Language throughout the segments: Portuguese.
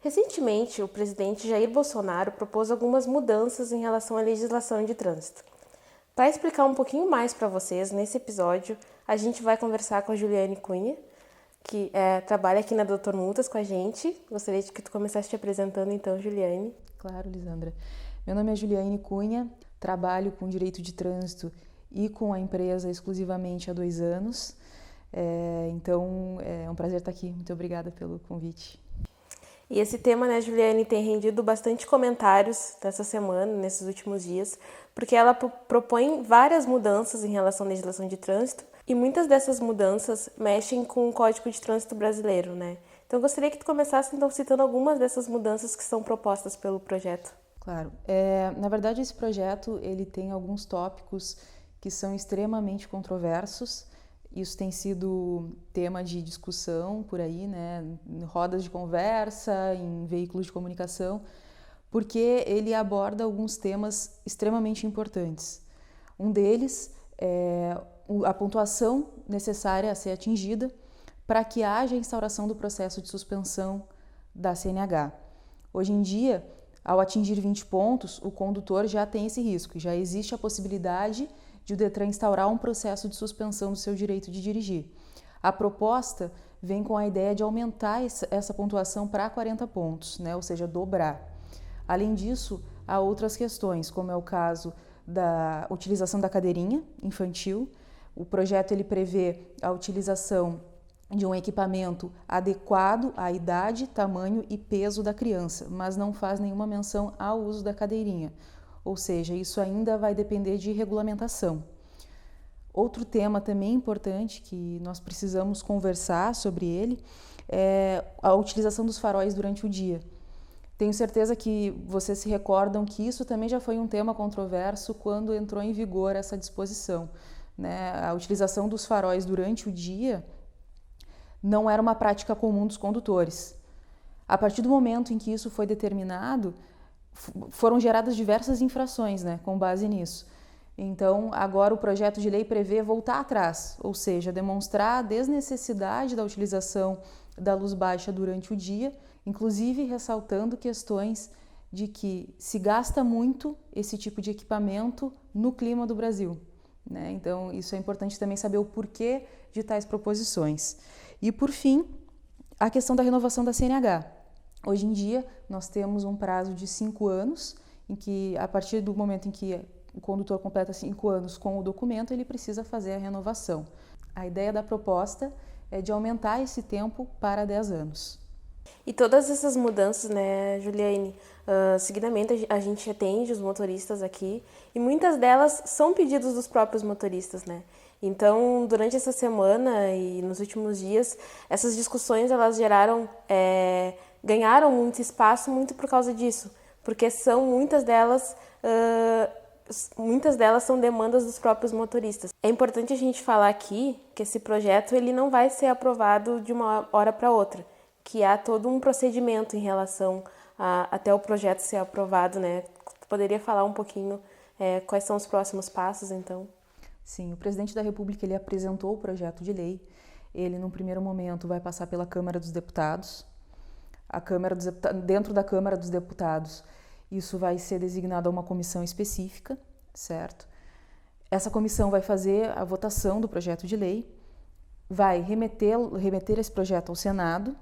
Recentemente, o presidente Jair Bolsonaro propôs algumas mudanças em relação à legislação de trânsito. Para explicar um pouquinho mais para vocês, nesse episódio, a gente vai conversar com a Juliane Cunha, que trabalha aqui na Doutor Multas com a gente. Gostaria de que tu começasse te apresentando então, Juliane. Claro, Lisandra. Meu nome é Juliane Cunha, trabalho com direito de trânsito e com a empresa exclusivamente há 2 anos. Então, é um prazer estar aqui. Muito obrigada pelo convite. E esse tema, né, Juliane, tem rendido bastante comentários nessa semana, nesses últimos dias, porque ela propõe várias mudanças em relação à legislação de trânsito e muitas dessas mudanças mexem com o Código de Trânsito Brasileiro, né? Então, eu gostaria que tu começasse, então, citando algumas dessas mudanças que são propostas pelo projeto. Claro. Na verdade, esse projeto ele tem alguns tópicos que são extremamente controversos. Isso tem sido tema de discussão por aí, né, em rodas de conversa, em veículos de comunicação, porque ele aborda alguns temas extremamente importantes. Um deles é a pontuação necessária a ser atingida para que haja a instauração do processo de suspensão da CNH. Hoje em dia, ao atingir 20 pontos, o condutor já tem esse risco, já existe a possibilidade de o Detran instaurar um processo de suspensão do seu direito de dirigir. A proposta vem com a ideia de aumentar essa pontuação para 40 pontos, né? Ou seja, dobrar. Além disso, há outras questões, como é o caso da utilização da cadeirinha infantil. O projeto ele prevê a utilização de um equipamento adequado à idade, tamanho e peso da criança, mas não faz nenhuma menção ao uso da cadeirinha. Ou seja, isso ainda vai depender de regulamentação. Outro tema também importante que nós precisamos conversar sobre ele é a utilização dos faróis durante o dia. Tenho certeza que vocês se recordam que isso também já foi um tema controverso quando entrou em vigor essa disposição, né? A utilização dos faróis durante o dia não era uma prática comum dos condutores. A partir do momento em que isso foi determinado, foram geradas diversas infrações, né, com base nisso. Então, agora o projeto de lei prevê voltar atrás, ou seja, demonstrar a desnecessidade da utilização da luz baixa durante o dia, inclusive ressaltando questões de que se gasta muito esse tipo de equipamento no clima do Brasil, né? Então, isso é importante também saber o porquê de tais proposições. E, por fim, a questão da renovação da CNH. Hoje em dia, nós temos um prazo de 5 anos, em que, a partir do momento em que o condutor completa 5 anos com o documento, ele precisa fazer a renovação. A ideia da proposta é de aumentar esse tempo para 10 anos. E todas essas mudanças, né, Juliane, seguidamente a gente atende os motoristas aqui e muitas delas são pedidos dos próprios motoristas, né? Então, durante essa semana e nos últimos dias, essas discussões elas ganharam muito espaço muito por causa disso, porque muitas delas são demandas dos próprios motoristas. É importante a gente falar aqui que esse projeto ele não vai ser aprovado de uma hora para outra, que há todo um procedimento em relação até o projeto ser aprovado, né? Poderia falar um pouquinho quais são os próximos passos, então? Sim, o presidente da República ele apresentou o projeto de lei. Ele, num primeiro momento, vai passar pela Câmara dos Deputados. Dentro da Câmara dos Deputados, isso vai ser designado a uma comissão específica, certo? Essa comissão vai fazer a votação do projeto de lei, vai remeter esse projeto ao Senado,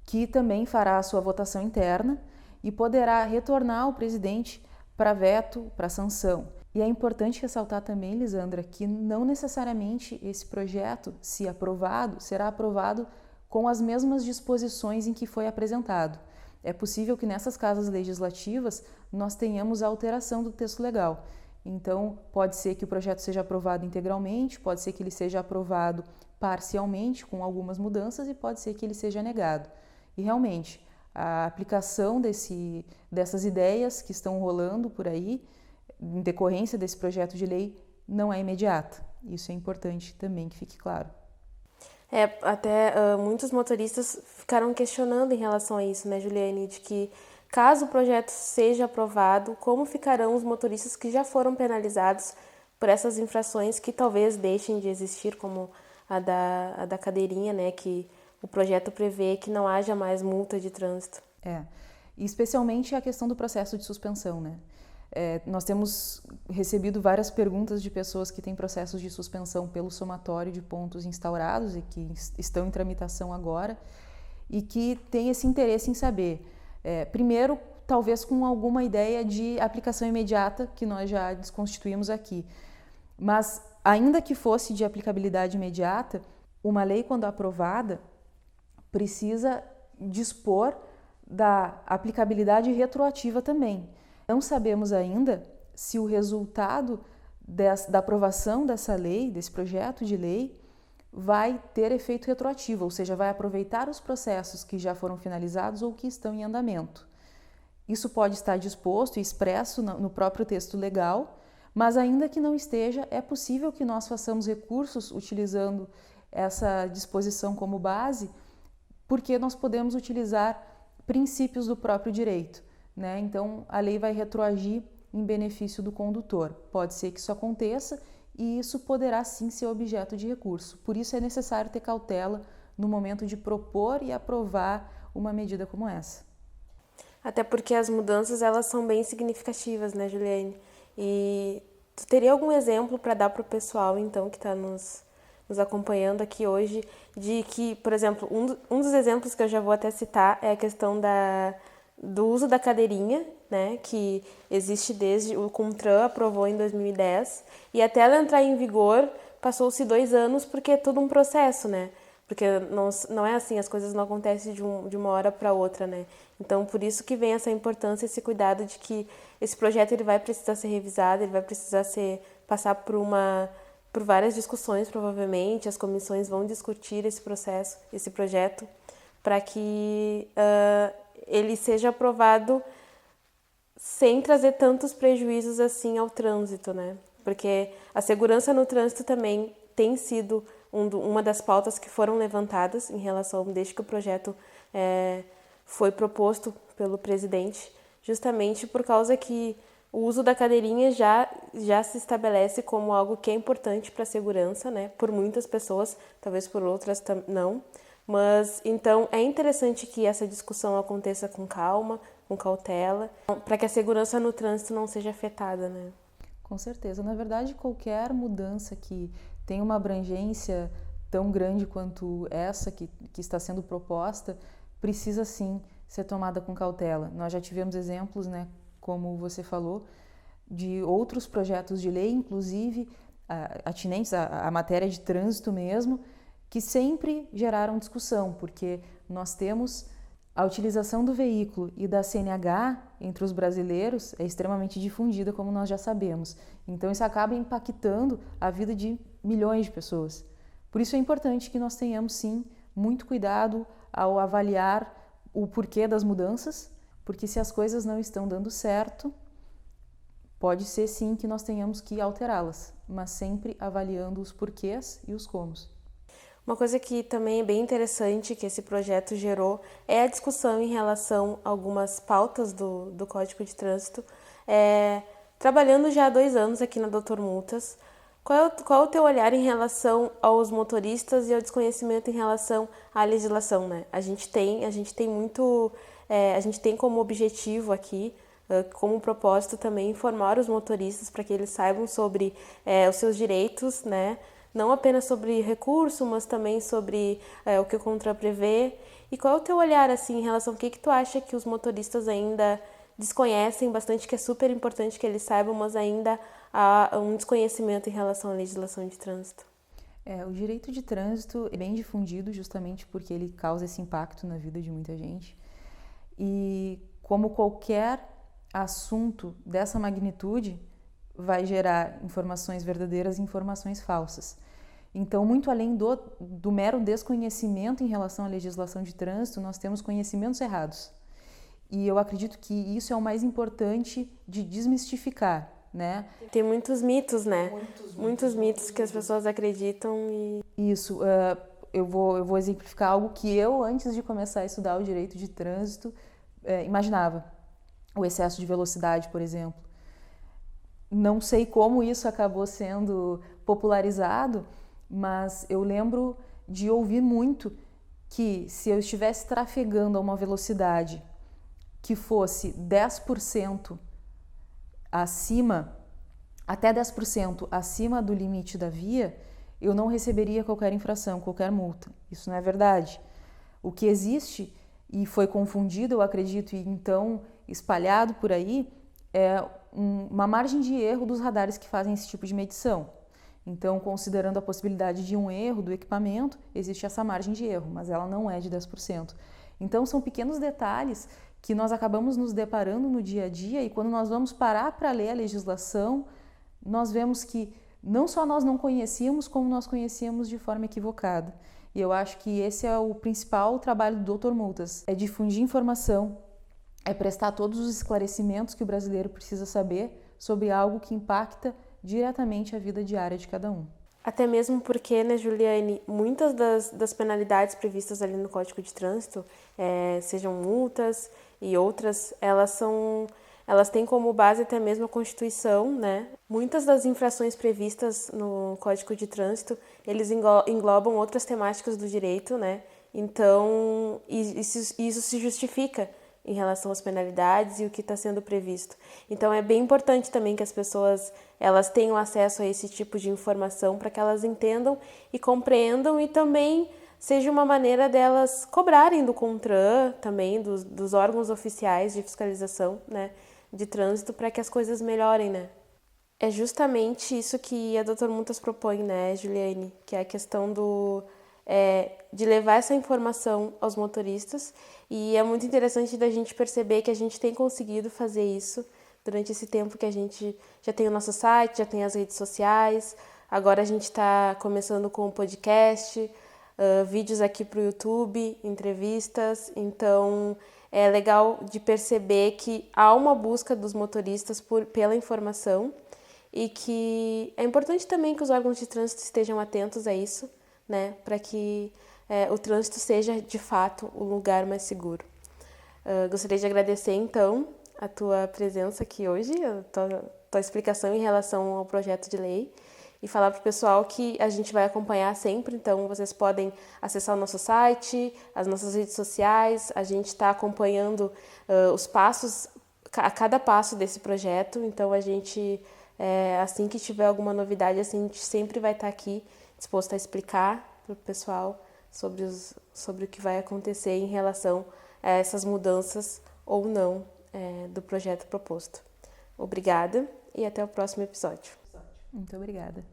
que também fará a sua votação interna e poderá retornar ao presidente para veto, para sanção. E é importante ressaltar também, Lisandra, que não necessariamente esse projeto, se aprovado, será aprovado com as mesmas disposições em que foi apresentado. É possível que nessas casas legislativas nós tenhamos a alteração do texto legal. Então, pode ser que o projeto seja aprovado integralmente, pode ser que ele seja aprovado parcialmente, com algumas mudanças, e pode ser que ele seja negado. E realmente, a aplicação dessas ideias que estão rolando por aí, em decorrência desse projeto de lei, não é imediata. Isso é importante também que fique claro. Muitos motoristas ficaram questionando em relação a isso, né, Juliane, de que caso o projeto seja aprovado, como ficarão os motoristas que já foram penalizados por essas infrações que talvez deixem de existir, como a da cadeirinha, né, que o projeto prevê que não haja mais multa de trânsito. E especialmente a questão do processo de suspensão, né? Nós temos recebido várias perguntas de pessoas que têm processos de suspensão pelo somatório de pontos instaurados e que estão em tramitação agora e que têm esse interesse em saber, primeiro, talvez com alguma ideia de aplicação imediata, que nós já desconstituímos aqui. Mas, ainda que fosse de aplicabilidade imediata, uma lei, quando aprovada, precisa dispor da aplicabilidade retroativa também. Não sabemos ainda se o resultado da aprovação dessa lei, desse projeto de lei, vai ter efeito retroativo, ou seja, vai aproveitar os processos que já foram finalizados ou que estão em andamento. Isso pode estar disposto e expresso no próprio texto legal, mas ainda que não esteja, é possível que nós façamos recursos utilizando essa disposição como base, porque nós podemos utilizar princípios do próprio direito, né? Então, a lei vai retroagir em benefício do condutor. Pode ser que isso aconteça e isso poderá sim ser objeto de recurso. Por isso é necessário ter cautela no momento de propor e aprovar uma medida como essa. Até porque as mudanças, elas são bem significativas, né, Juliane? E tu teria algum exemplo para dar para o pessoal, então, que está nos acompanhando aqui hoje, de que, por exemplo, um dos exemplos que eu já vou até citar é a questão do uso da cadeirinha, né, que existe desde o CONTRAN aprovou em 2010, e até ela entrar em vigor passou-se 2 anos, porque é todo um processo, né? Porque não é assim, as coisas não acontecem de uma hora para outra, né? Então, por isso que vem essa importância, esse cuidado de que esse projeto ele vai precisar ser revisado, ele vai precisar passar por várias discussões, provavelmente. As comissões vão discutir esse processo, esse projeto, para que ele seja aprovado sem trazer tantos prejuízos assim ao trânsito, né? Porque a segurança no trânsito também tem sido uma das pautas que foram levantadas em relação, desde que o projeto foi proposto pelo presidente, justamente por causa que o uso da cadeirinha já se estabelece como algo que é importante para a segurança, né? Por muitas pessoas, talvez por outras não. Mas, então, é interessante que essa discussão aconteça com calma, com cautela, para que a segurança no trânsito não seja afetada, né? Com certeza. Na verdade, qualquer mudança que tenha uma abrangência tão grande quanto essa que está sendo proposta, precisa sim ser tomada com cautela. Nós já tivemos exemplos, né, como você falou, de outros projetos de lei, inclusive atinentes à matéria de trânsito mesmo, que sempre geraram discussão, porque nós temos a utilização do veículo e da CNH entre os brasileiros é extremamente difundida, como nós já sabemos. Então, isso acaba impactando a vida de milhões de pessoas. Por isso é importante que nós tenhamos, sim, muito cuidado ao avaliar o porquê das mudanças, porque se as coisas não estão dando certo, pode ser, sim, que nós tenhamos que alterá-las, mas sempre avaliando os porquês e os comos. Uma coisa que também é bem interessante que esse projeto gerou é a discussão em relação a algumas pautas do Código de Trânsito. Trabalhando já há 2 anos aqui na Doutor Multas, qual é o teu olhar em relação aos motoristas e ao desconhecimento em relação à legislação, né? A gente tem como objetivo aqui, como propósito também, informar os motoristas para que eles saibam sobre os seus direitos, né? Não apenas sobre recurso, mas também sobre o que o CONTRAN prevê. E qual é o teu olhar assim, em relação ao que tu acha que os motoristas ainda desconhecem bastante, que é super importante que eles saibam, mas ainda há um desconhecimento em relação à legislação de trânsito? O direito de trânsito é bem difundido justamente porque ele causa esse impacto na vida de muita gente. E como qualquer assunto dessa magnitude, vai gerar informações verdadeiras e informações falsas. Então, muito além do mero desconhecimento em relação à legislação de trânsito, nós temos conhecimentos errados. E eu acredito que isso é o mais importante de desmistificar, né? Tem muitos mitos, né? Muitos mitos que as pessoas acreditam e... Isso. Eu vou exemplificar algo que eu, antes de começar a estudar o direito de trânsito, imaginava. O excesso de velocidade, por exemplo. Não sei como isso acabou sendo popularizado, mas eu lembro de ouvir muito que se eu estivesse trafegando a uma velocidade que fosse 10% acima, até 10% acima do limite da via, eu não receberia qualquer infração, qualquer multa. Isso não é verdade. O que existe, e foi confundido, eu acredito, e então espalhado por aí, é uma margem de erro dos radares que fazem esse tipo de medição. Então, considerando a possibilidade de um erro do equipamento, existe essa margem de erro, mas ela não é de 10%. Então, são pequenos detalhes que nós acabamos nos deparando no dia a dia, e quando nós vamos parar para ler a legislação, nós vemos que não só nós não conhecíamos, como nós conhecíamos de forma equivocada. E eu acho que esse é o principal trabalho do Dr. Multas, é difundir informação, é prestar todos os esclarecimentos que o brasileiro precisa saber sobre algo que impacta diretamente a vida diária de cada um. Até mesmo porque, né, Juliane, muitas das penalidades previstas ali no Código de Trânsito, sejam multas e outras, elas têm como base até mesmo a Constituição, né? Muitas das infrações previstas no Código de Trânsito, eles englobam outras temáticas do direito, né? Então, isso se justifica em relação às penalidades e o que está sendo previsto. Então, é bem importante também que as pessoas elas tenham acesso a esse tipo de informação para que elas entendam e compreendam, e também seja uma maneira delas cobrarem do CONTRAN, também dos órgãos oficiais de fiscalização, né, de trânsito, para que as coisas melhorem, né? É justamente isso que a Dr. Multas propõe, né, Juliane? Que é a questão de levar essa informação aos motoristas, e é muito interessante da gente perceber que a gente tem conseguido fazer isso durante esse tempo que a gente já tem o nosso site, já tem as redes sociais, agora a gente está começando com o podcast, vídeos aqui para o YouTube, entrevistas, então é legal de perceber que há uma busca dos motoristas pela informação, e que é importante também que os órgãos de trânsito estejam atentos a isso, né, para que o trânsito seja de fato um lugar mais seguro. Gostaria de agradecer então a tua presença aqui hoje, a tua explicação em relação ao projeto de lei, e falar para o pessoal que a gente vai acompanhar sempre, então vocês podem acessar o nosso site, as nossas redes sociais, a gente está acompanhando os passos, a cada passo desse projeto, então a gente, assim que tiver alguma novidade, assim, a gente sempre vai estar aqui disposto a explicar para o pessoal sobre o que vai acontecer em relação a essas mudanças ou não do projeto proposto. Obrigada e até o próximo episódio. Muito obrigada.